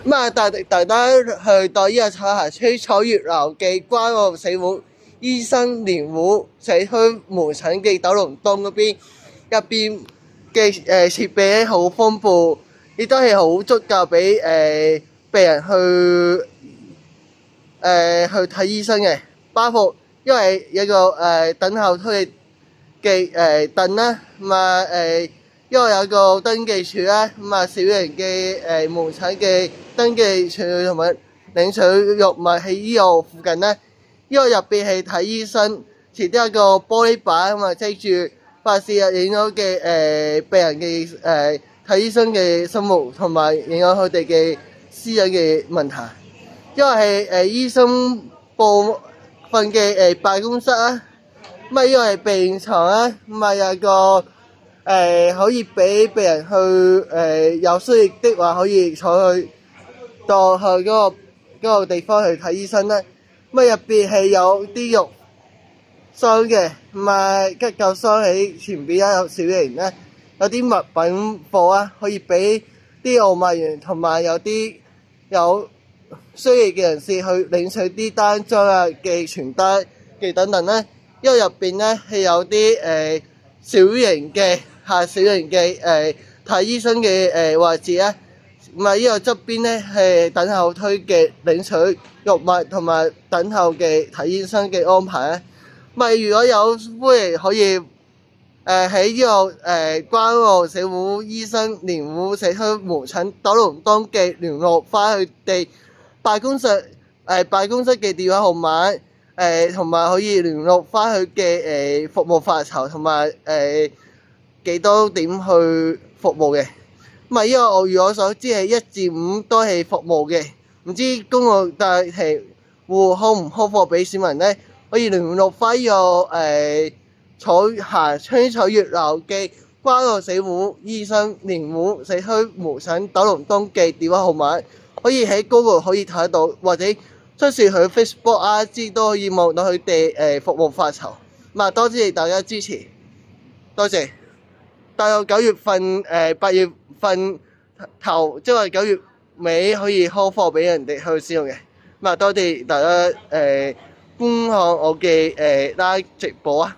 咁啊，大家去到呢個彩霞區彩月樓嘅關愛社會醫生連護社區門診嘅九龍東嗰邊，入邊嘅設備咧好豐富，亦都係好足夠俾病人去睇醫生嘅，包括因為有個等候區嘅凳啦，咁啊因為有個登記處啦，咁啊小型嘅門診嘅登記處同埋領取藥物喺呢度附近咧，呢個入邊係睇醫生，前啲有個玻璃板咁啊遮住發射影響嘅病人嘅睇醫生嘅生活，同埋影響佢哋嘅私隱嘅問題。因為係醫生部分嘅辦公室啊，咁啊呢個係病床啊，咁啊有個可以俾病人去有需要的話可以坐去到去嗰個地方去睇醫生啦。咁啊入邊係有啲肉箱嘅，咁啊急救箱喺前邊啦，有小型咧，有啲物品貨啊，可以俾啲奧物員同埋有啲有需要嘅人士去領取啲單張啊嘅傳單嘅等等咧。因為入邊咧係有啲小型嘅小型嘅睇醫生嘅位置啊，咁啊呢個側邊咧係等候區嘅領取藥物同埋等候嘅睇醫生嘅安排咧。咪如果有歡迎可以喺呢個關愛社會醫生連護社區門診九龍東嘅聯絡翻佢哋辦公室嘅電話號碼，同埋可以聯絡翻佢嘅服務範疇同埋幾多點去服務嘅。咁啊呢個我如我所知係1至5都係服務嘅，唔知公共大體戶開唔開放俾市民咧？可以聯絡翻呢個彩霞區彩月樓嘅關愛社會醫生連護社區門診九龍東嘅電話號碼，可以喺 Google 可以睇得到，或者出示佢 Facebook IG 都可以望到佢哋服務範疇。咁啊，多謝大家支持，多謝。大約9月份8月份頭，即係9月尾可以開放俾人哋去使用嘅。咁啊，多謝大家觀看我嘅拉直播啊！